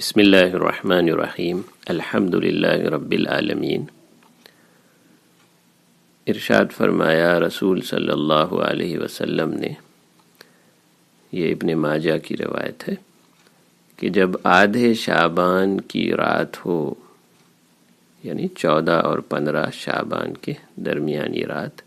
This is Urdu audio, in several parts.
بسم اللہ الرحمن الرحیم الحمد للہ رب العالمین۔ ارشاد فرمایا رسول صلی اللہ علیہ وسلم نے، یہ ابن ماجہ کی روایت ہے کہ جب آدھے شعبان کی رات ہو، یعنی 14 اور 15 شعبان کے درمیانی رات،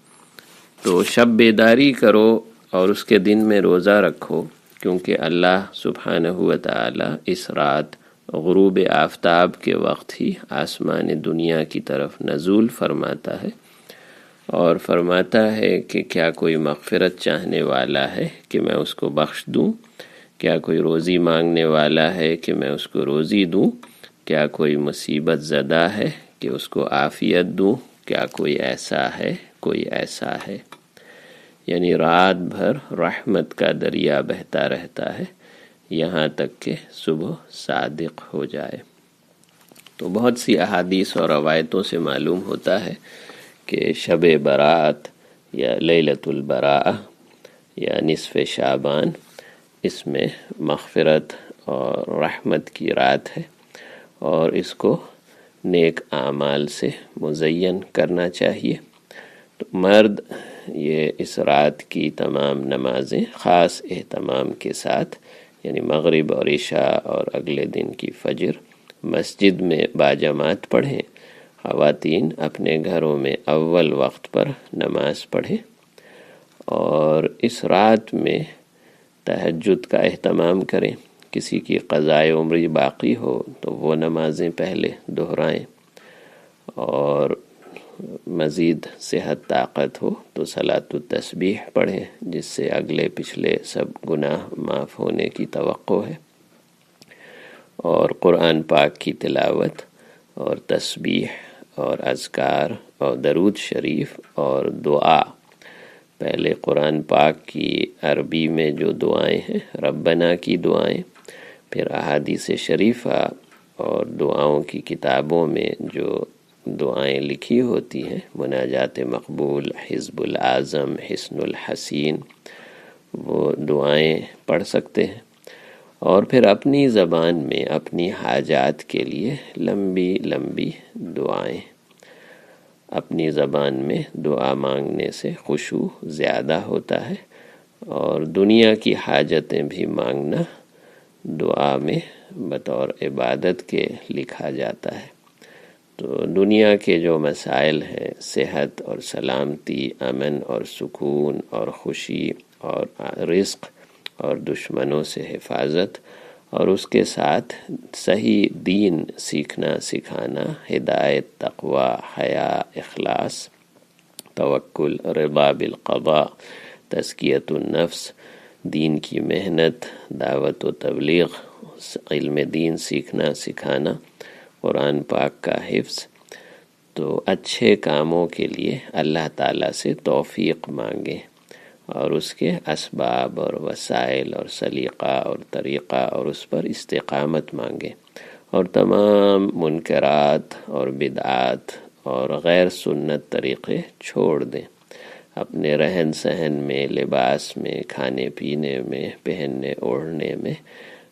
تو شب بیداری کرو اور اس کے دن میں روزہ رکھو، کیونکہ اللہ سبحانہ و تعالی اس رات غروب آفتاب کے وقت ہی آسمان دنیا کی طرف نزول فرماتا ہے اور فرماتا ہے کہ کیا کوئی مغفرت چاہنے والا ہے کہ میں اس کو بخش دوں، کیا کوئی روزی مانگنے والا ہے کہ میں اس کو روزی دوں، کیا کوئی مصیبت زدہ ہے کہ اس کو عافیت دوں، کیا کوئی ایسا ہے۔ یعنی رات بھر رحمت کا دریا بہتا رہتا ہے یہاں تک کہ صبح صادق ہو جائے۔ تو بہت سی احادیث اور روایتوں سے معلوم ہوتا ہے کہ شب برات یا لیلۃ البراءہ یا نصف شعبان، اس میں مغفرت اور رحمت کی رات ہے، اور اس کو نیک اعمال سے مزین کرنا چاہیے۔ تو مرد یہ اس رات کی تمام نمازیں خاص اہتمام کے ساتھ، یعنی مغرب اور عشاء اور اگلے دن کی فجر، مسجد میں باجماعت پڑھیں۔ خواتین اپنے گھروں میں اول وقت پر نماز پڑھیں، اور اس رات میں تہجد کا اہتمام کریں۔ کسی کی قضائے عمری باقی ہو تو وہ نمازیں پہلے دہرائیں، اور مزید صحت طاقت ہو تو صلاۃ التسبیح پڑھیں، جس سے اگلے پچھلے سب گناہ معاف ہونے کی توقع ہے، اور قرآن پاک کی تلاوت اور تسبیح اور اذکار اور درود شریف اور دعا۔ پہلے قرآن پاک کی عربی میں جو دعائیں ہیں، ربنا کی دعائیں، پھر احادیث شریفہ اور دعاؤں کی کتابوں میں جو دعائیں لکھی ہوتی ہیں، مناجات مقبول، حزب الاعظم، حصن الحسین، وہ دعائیں پڑھ سکتے ہیں، اور پھر اپنی زبان میں اپنی حاجات کے لیے لمبی لمبی دعائیں۔ اپنی زبان میں دعا مانگنے سے خشوع زیادہ ہوتا ہے، اور دنیا کی حاجتیں بھی مانگنا دعا میں بطور عبادت کے لکھا جاتا ہے۔ تو دنیا کے جو مسائل ہیں، صحت اور سلامتی، امن اور سکون اور خوشی اور رزق اور دشمنوں سے حفاظت، اور اس کے ساتھ صحیح دین سیکھنا سکھانا، ہدایت، تقوی، حیا، اخلاص، توکل، رضا بالقضاء، تزکیۃ النفس، دین کی محنت، دعوت و تبلیغ، علم دین سیکھنا سکھانا، قرآن پاک کا حفظ، تو اچھے کاموں کے لیے اللہ تعالیٰ سے توفیق مانگیں، اور اس کے اسباب اور وسائل اور سلیقہ اور طریقہ اور اس پر استقامت مانگیں، اور تمام منکرات اور بدعات اور غیر سنت طریقے چھوڑ دیں۔ اپنے رہن سہن میں، لباس میں، کھانے پینے میں، پہننے اوڑھنے میں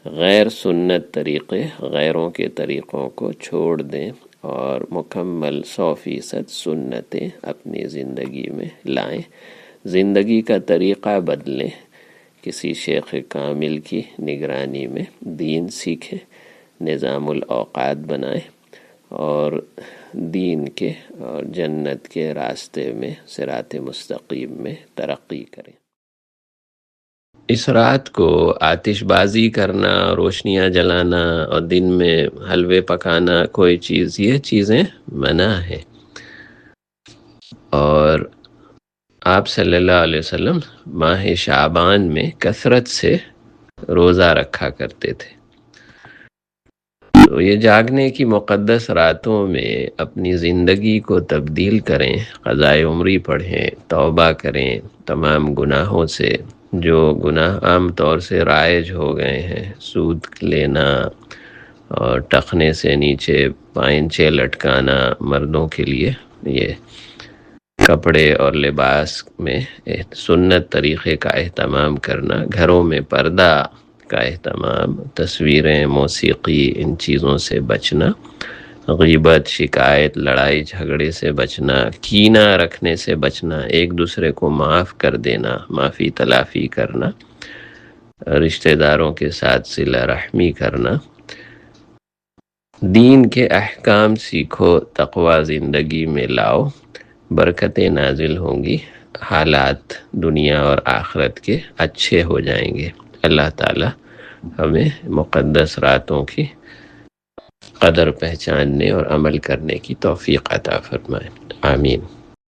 غیر سنت طریقے، غیروں کے طریقوں کو چھوڑ دیں، اور مکمل 100% سنتیں اپنی زندگی میں لائیں۔ زندگی کا طریقہ بدلیں، کسی شیخ کامل کی نگرانی میں دین سیکھیں، نظام الاوقات بنائیں، اور دین کے اور جنت کے راستے میں صراط مستقیم میں ترقی کریں۔ اس رات کو آتش بازی کرنا، روشنیاں جلانا اور دن میں حلوے پکانا، کوئی چیز، یہ چیزیں منع ہیں۔ اور آپ صلی اللہ علیہ وسلم ماہ شعبان میں کثرت سے روزہ رکھا کرتے تھے۔ تو یہ جاگنے کی مقدس راتوں میں اپنی زندگی کو تبدیل کریں، قضائے عمری پڑھیں، توبہ کریں تمام گناہوں سے، جو گناہ عام طور سے رائج ہو گئے ہیں، سود لینا اور ٹخنے سے نیچے پائنچے لٹکانا، مردوں کے لیے یہ کپڑے اور لباس میں سنت طریقے کا اہتمام کرنا، گھروں میں پردہ کا اہتمام، تصویریں، موسیقی، ان چیزوں سے بچنا، غیبت، شکایت، لڑائی جھگڑے سے بچنا، کینہ رکھنے سے بچنا، ایک دوسرے کو معاف کر دینا، معافی تلافی کرنا، رشتہ داروں کے ساتھ صلہ رحمی کرنا، دین کے احکام سیکھو، تقوی زندگی میں لاؤ، برکتیں نازل ہوں گی، حالات دنیا اور آخرت کے اچھے ہو جائیں گے۔ اللہ تعالی ہمیں مقدس راتوں کی قدر پہچاننے اور عمل کرنے کی توفیق عطا فرمائے، آمین۔